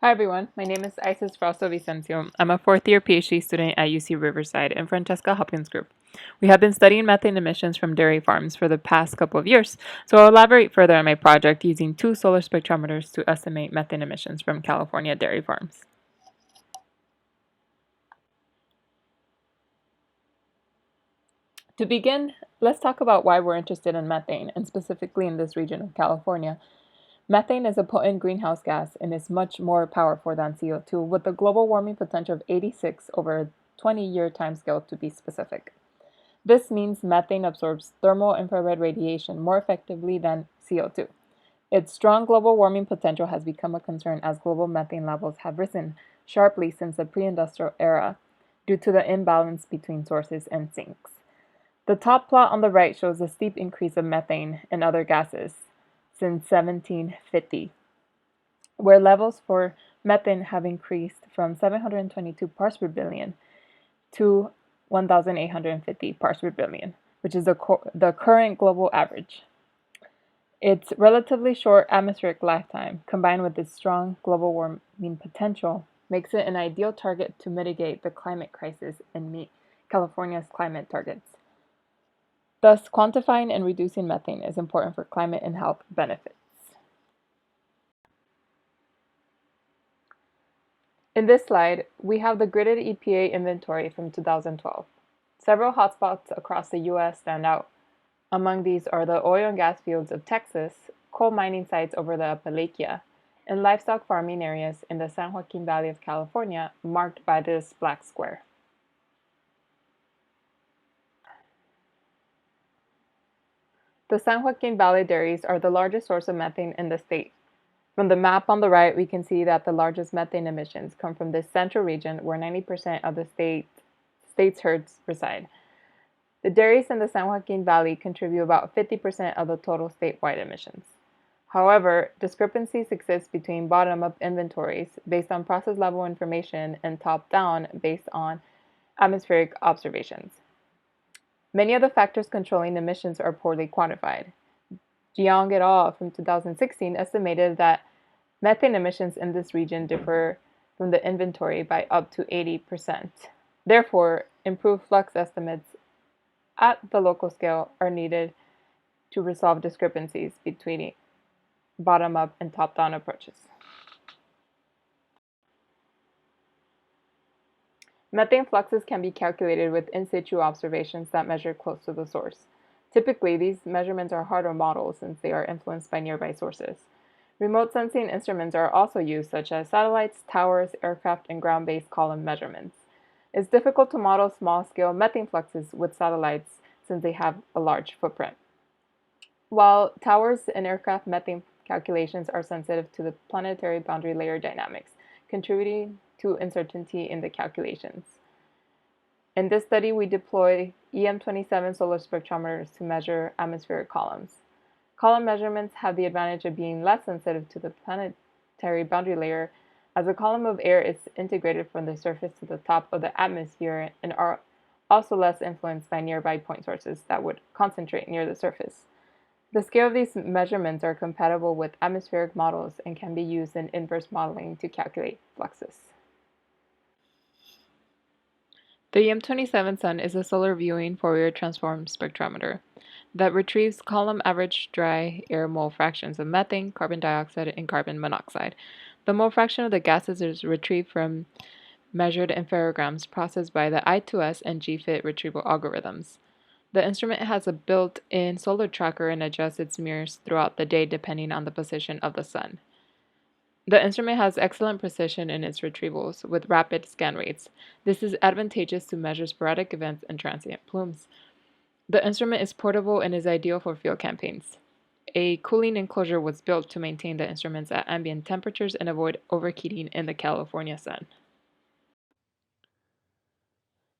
Hi everyone, my name is ACS Frausto-Vicencio. I'm a fourth-year PhD student at UC Riverside in Francesca Hopkins Group. We have been studying methane emissions from dairy farms for the past couple of years, so I'll elaborate further on my project using two solar spectrometers to estimate methane emissions from California dairy farms. To begin, let's talk about why we're interested in methane, and specifically in this region of California. Methane is a potent greenhouse gas and is much more powerful than CO2, with a global warming potential of 86 over a 20-year timescale to be specific. This means methane absorbs thermal infrared radiation more effectively than CO2. Its strong global warming potential has become a concern as global methane levels have risen sharply since the pre-industrial era due to the imbalance between sources and sinks. The top plot on the right shows the steep increase of methane and other gases since 1750, where levels for methane have increased from 722 parts per billion to 1,850 parts per billion, which is the current global average. Its relatively short atmospheric lifetime, combined with its strong global warming potential, makes it an ideal target to mitigate the climate crisis and meet California's climate targets. Thus, quantifying and reducing methane is important for climate and health benefits. In this slide, we have the gridded EPA inventory from 2012. Several hotspots across the U.S. stand out. Among these are the oil and gas fields of Texas, coal mining sites over the Appalachia, and livestock farming areas in the San Joaquin Valley of California, marked by this black square. The San Joaquin Valley dairies are the largest source of methane in the state. From the map on the right, we can see that the largest methane emissions come from this central region where 90% of the state's herds reside. The dairies in the San Joaquin Valley contribute about 50% of the total statewide emissions. However, discrepancies exist between bottom-up inventories based on process-level information and top-down based on atmospheric observations. Many of the factors controlling emissions are poorly quantified. Jiang et al. From 2016 estimated that methane emissions in this region differ from the inventory by up to 80%. Therefore, improved flux estimates at the local scale are needed to resolve discrepancies between bottom-up and top-down approaches. Methane fluxes can be calculated with in-situ observations that measure close to the source. Typically, these measurements are hard to model since they are influenced by nearby sources. Remote sensing instruments are also used, such as satellites, towers, aircraft, and ground-based column measurements. It's difficult to model small-scale methane fluxes with satellites since they have a large footprint. While towers and aircraft methane calculations are sensitive to the planetary boundary layer dynamics, contributing to uncertainty in the calculations. In this study, we deploy EM27 solar spectrometers to measure atmospheric columns. Column measurements have the advantage of being less sensitive to the planetary boundary layer, as a column of air is integrated from the surface to the top of the atmosphere and are also less influenced by nearby point sources that would concentrate near the surface. The scale of these measurements are compatible with atmospheric models and can be used in inverse modeling to calculate fluxes. The EM27 Sun is a solar viewing Fourier-transform spectrometer that retrieves column average dry air mole fractions of methane, carbon dioxide, and carbon monoxide. The mole fraction of the gases is retrieved from measured interferograms processed by the I2S and GFIT retrieval algorithms. The instrument has a built-in solar tracker and adjusts its mirrors throughout the day depending on the position of the sun. The instrument has excellent precision in its retrievals, with rapid scan rates. This is advantageous to measure sporadic events and transient plumes. The instrument is portable and is ideal for field campaigns. A cooling enclosure was built to maintain the instruments at ambient temperatures and avoid overheating in the California sun.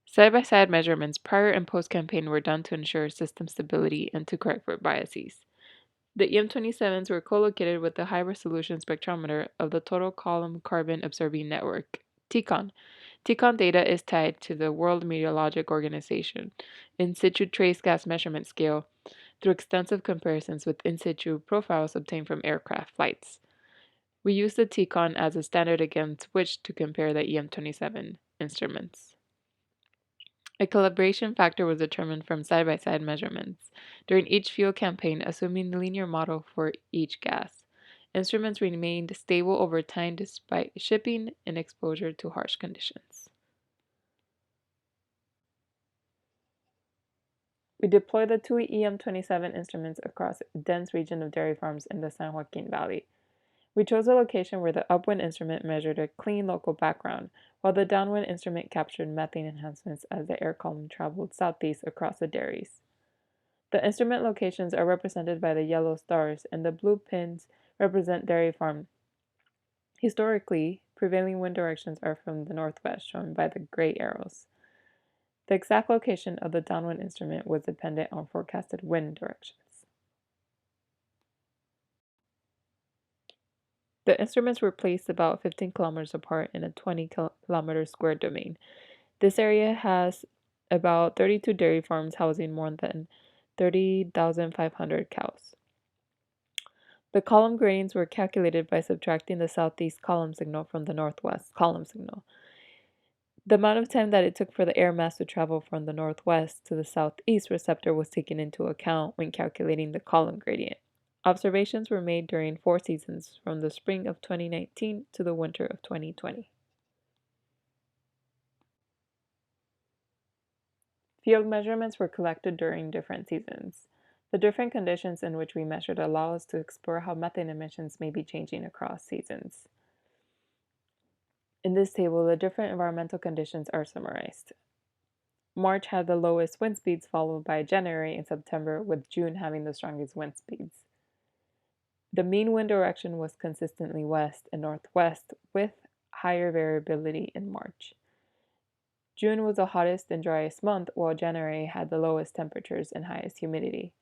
Side-by-side measurements prior and post-campaign were done to ensure system stability and to correct for biases. The EM27s were co-located with the high-resolution spectrometer of the Total Column Carbon Absorbing Network, TCON. TCON data is tied to the World Meteorological Organization in situ trace gas measurement scale through extensive comparisons with in situ profiles obtained from aircraft flights. We use the TCON as a standard against which to compare the EM27 instruments. A calibration factor was determined from side-by-side measurements during each fuel campaign, assuming the linear model for each gas. Instruments remained stable over time despite shipping and exposure to harsh conditions. We deployed the two EM27 instruments across a dense region of dairy farms in the San Joaquin Valley. We chose a location where the upwind instrument measured a clean local background, while the downwind instrument captured methane enhancements as the air column traveled southeast across the dairies. The instrument locations are represented by the yellow stars, and the blue pins represent dairy farm. Historically, prevailing wind directions are from the northwest, shown by the gray arrows. The exact location of the downwind instrument was dependent on forecasted wind directions. The instruments were placed about 15 kilometers apart in a 20-kilometer square domain. This area has about 32 dairy farms housing more than 30,500 cows. The column gradings were calculated by subtracting the southeast column signal from the northwest column signal. The amount of time that it took for the air mass to travel from the northwest to the southeast receptor was taken into account when calculating the column gradient. Observations were made during 4 seasons, from the spring of 2019 to the winter of 2020. Field measurements were collected during different seasons. The different conditions in which we measured allow us to explore how methane emissions may be changing across seasons. In this table, the different environmental conditions are summarized. March had the lowest wind speeds, followed by January and September, with June having the strongest wind speeds. The mean wind direction was consistently west and northwest, with higher variability in March. June was the hottest and driest month, while January had the lowest temperatures and highest humidity.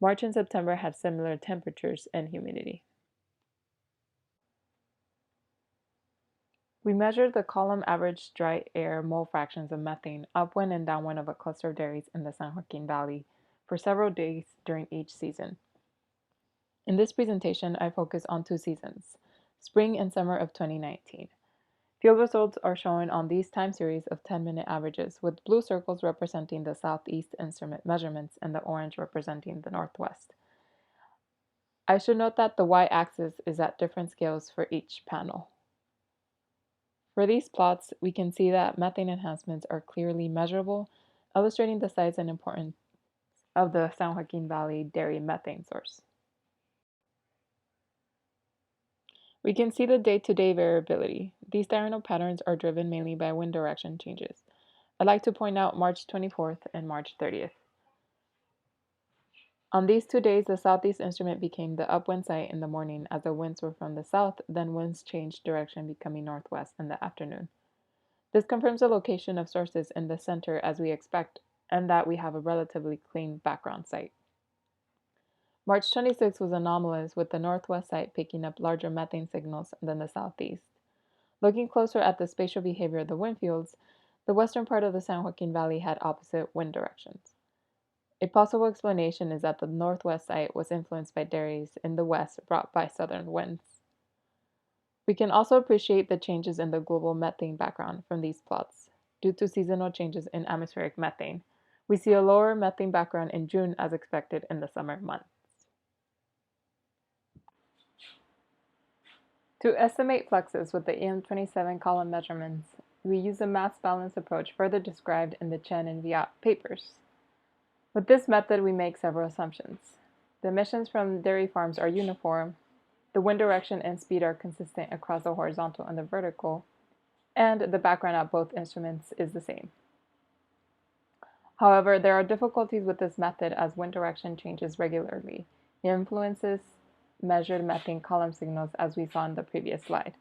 March and September had similar temperatures and humidity. We measured the column average dry air mole fractions of methane upwind and downwind of a cluster of dairies in the San Joaquin Valley for several days during each season. In this presentation, I focus on 2 seasons, spring and summer of 2019. Field results are shown on these time series of 10-minute averages, with blue circles representing the southeast instrument measurements and the orange representing the northwest. I should note that the y-axis is at different scales for each panel. For these plots, we can see that methane enhancements are clearly measurable, illustrating the size and importance of the San Joaquin Valley dairy methane source. We can see the day-to-day variability. These diurnal patterns are driven mainly by wind direction changes. I'd like to point out March 24th and March 30th. On these 2 days, the southeast instrument became the upwind site in the morning as the winds were from the south, then winds changed direction, becoming northwest in the afternoon. This confirms the location of sources in the center as we expect, and that we have a relatively clean background site. March 26 was anomalous, with the northwest site picking up larger methane signals than the southeast. Looking closer at the spatial behavior of the wind fields, the western part of the San Joaquin Valley had opposite wind directions. A possible explanation is that the northwest site was influenced by dairies in the west brought by southern winds. We can also appreciate the changes in the global methane background from these plots. Due to seasonal changes in atmospheric methane, we see a lower methane background in June as expected in the summer months. To estimate fluxes with the EM27 column measurements, we use a mass balance approach further described in the Chen and Viat papers. With this method, we make several assumptions. The emissions from dairy farms are uniform, the wind direction and speed are consistent across the horizontal and the vertical, and the background at both instruments is the same. However, there are difficulties with this method as wind direction changes regularly. It influences measured methane column signals as we saw in the previous slide.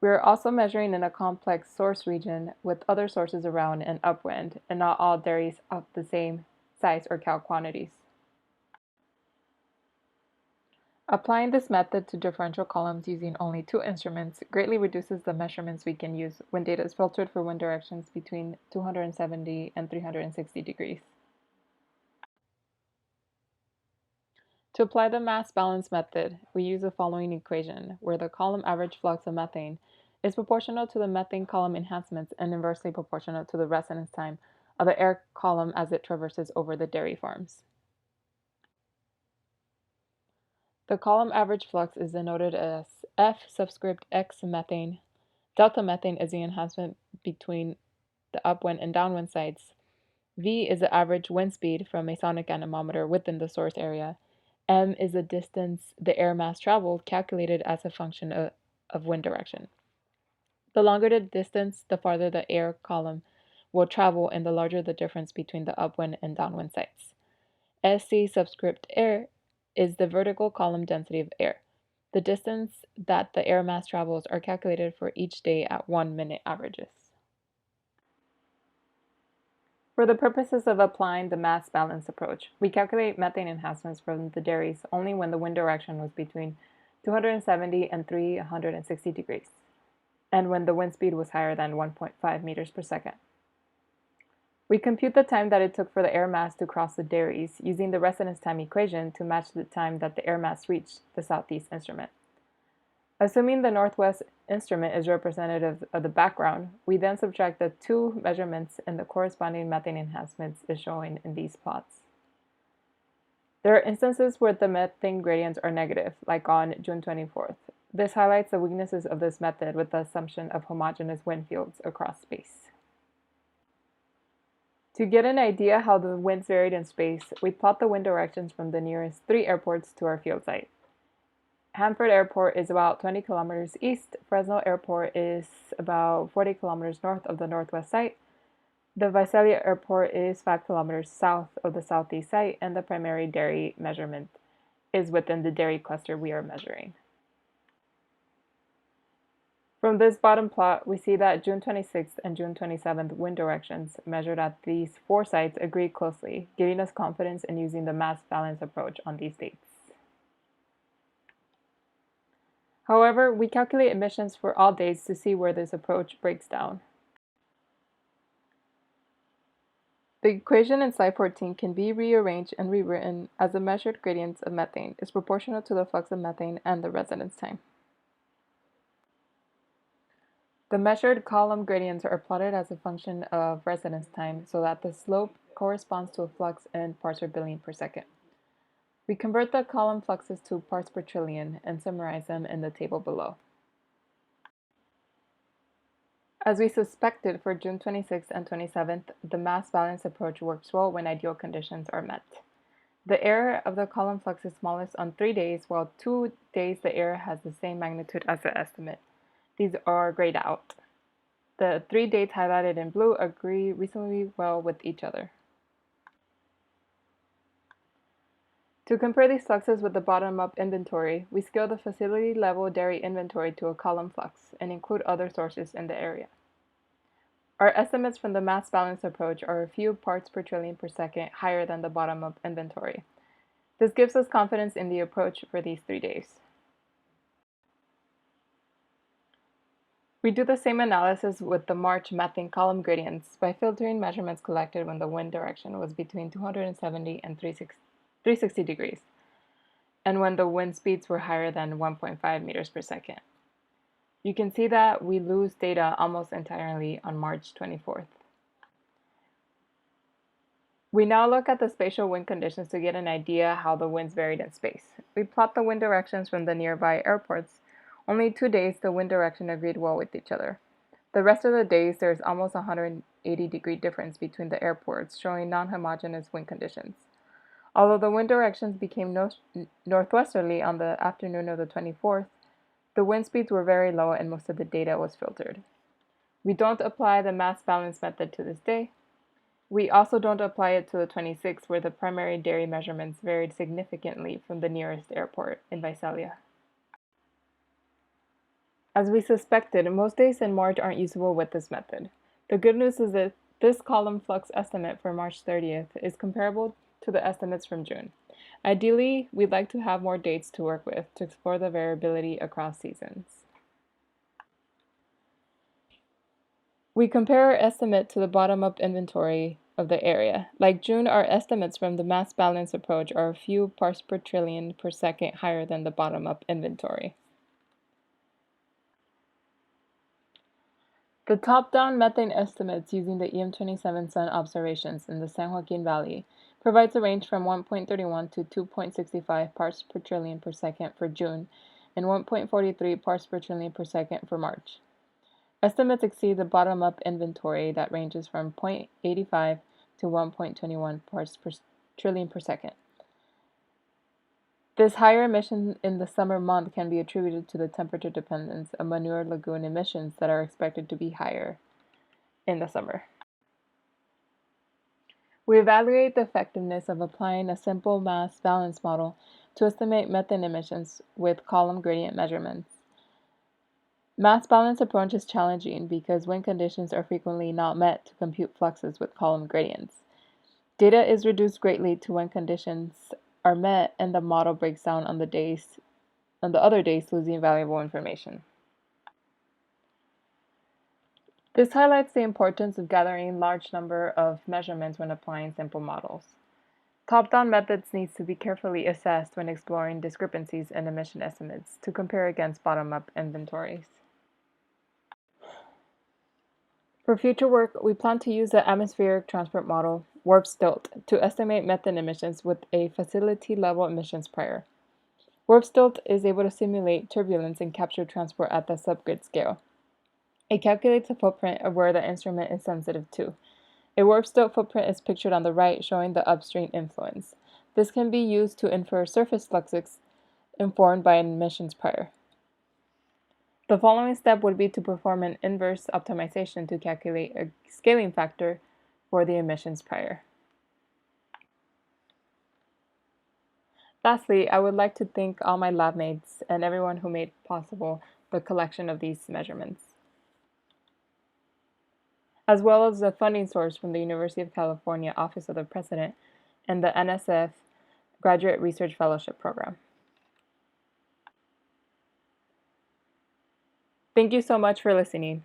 We are also measuring in a complex source region with other sources around and upwind, and not all dairies of the same size or cow quantities. Applying this method to differential columns using only 2 instruments greatly reduces the measurements we can use when data is filtered for wind directions between 270 and 360 degrees. To apply the mass balance method, we use the following equation, where the column average flux of methane is proportional to the methane column enhancements and inversely proportional to the residence time of the air column as it traverses over the dairy farms. The column average flux is denoted as F subscript X methane. Delta methane is the enhancement between the upwind and downwind sites. V is the average wind speed from a sonic anemometer within the source area. M is the distance the air mass traveled calculated as a function of wind direction. The longer the distance, the farther the air column will travel and the larger the difference between the upwind and downwind sites. SC subscript air is the vertical column density of air. The distance that the air mass travels are calculated for each day at 1 minute averages. For the purposes of applying the mass balance approach, we calculate methane enhancements from the dairies only when the wind direction was between 270 and 360 degrees, and when the wind speed was higher than 1.5 meters per second. We compute the time that it took for the air mass to cross the dairies using the residence time equation to match the time that the air mass reached the southeast instrument. Assuming the northwest instrument is representative of the background, we then subtract the two measurements and the corresponding methane enhancements is shown in these plots. There are instances where the methane gradients are negative, like on June 24th. This highlights the weaknesses of this method with the assumption of homogeneous wind fields across space. To get an idea how the winds varied in space, we plot the wind directions from the nearest 3 airports to our field site. Hanford Airport is about 20 kilometers east, Fresno Airport is about 40 kilometers north of the northwest site, the Visalia Airport is 5 kilometers south of the southeast site, and the primary dairy measurement is within the dairy cluster we are measuring. From this bottom plot, we see that June 26th and June 27th wind directions measured at these 4 sites agree closely, giving us confidence in using the mass balance approach on these dates. However, we calculate emissions for all days to see where this approach breaks down. The equation in slide 14 can be rearranged and rewritten as the measured gradients of methane is proportional to the flux of methane and the residence time. The measured column gradients are plotted as a function of residence time so that the slope corresponds to a flux in parts per billion per second. We convert the column fluxes to parts per trillion and summarize them in the table below. As we suspected for June 26th and 27th, the mass balance approach works well when ideal conditions are met. The area of the column flux is smallest on 3 days, while 2 days the area has the same magnitude as the estimate. These are grayed out. The 3 dates highlighted in blue agree reasonably well with each other. To compare these fluxes with the bottom-up inventory, we scale the facility-level dairy inventory to a column flux and include other sources in the area. Our estimates from the mass balance approach are a few parts per trillion per second higher than the bottom-up inventory. This gives us confidence in the approach for these 3 days. We do the same analysis with the March methane column gradients by filtering measurements collected when the wind direction was between 270 and 360 degrees, and when the wind speeds were higher than 1.5 meters per second. You can see that we lose data almost entirely on March 24th. We now look at the spatial wind conditions to get an idea how the winds varied in space. We plot the wind directions from the nearby airports. Only 2 days the wind direction agreed well with each other. The rest of the days there is almost a 180-degree difference between the airports, showing non-homogeneous wind conditions. Although the wind directions became northwesterly on the afternoon of the 24th, the wind speeds were very low and most of the data was filtered. We don't apply the mass balance method to this day. We also don't apply it to the 26th, where the primary dairy measurements varied significantly from the nearest airport in Visalia. As we suspected, most days in March aren't usable with this method. The good news is that this column flux estimate for March 30th is comparable to the estimates from June. Ideally, we'd like to have more dates to work with to explore the variability across seasons. We compare our estimate to the bottom-up inventory of the area. Like June, our estimates from the mass balance approach are a few parts per trillion per second higher than the bottom-up inventory. The top-down methane estimates using the EM27 sun observations in the San Joaquin Valley provides a range from 1.31 to 2.65 parts per trillion per second for June and 1.43 parts per trillion per second for March. Estimates exceed the bottom-up inventory that ranges from 0.85 to 1.21 parts per trillion per second. This higher emission in the summer month can be attributed to the temperature dependence of manure lagoon emissions that are expected to be higher in the summer. We evaluate the effectiveness of applying a simple mass balance model to estimate methane emissions with column gradient measurements. Mass balance approach is challenging because wind conditions are frequently not met to compute fluxes with column gradients. Data is reduced greatly to when conditions are met and the model breaks down on the other days, losing valuable information. This highlights the importance of gathering a large number of measurements when applying simple models. Top-down methods need to be carefully assessed when exploring discrepancies in emission estimates to compare against bottom-up inventories. For future work, we plan to use the atmospheric transport model, warp-stilt, to estimate methane emissions with a facility-level emissions prior. Warp-stilt is able to simulate turbulence and capture transport at the subgrid scale. It calculates the footprint of where the instrument is sensitive to. A warp-stilt footprint is pictured on the right, showing the upstream influence. This can be used to infer surface fluxes informed by emissions prior. The following step would be to perform an inverse optimization to calculate a scaling factor for the emissions prior. Lastly, I would like to thank all my lab mates and everyone who made possible the collection of these measurements, as well as the funding source from the University of California Office of the President and the NSF Graduate Research Fellowship Program. Thank you so much for listening.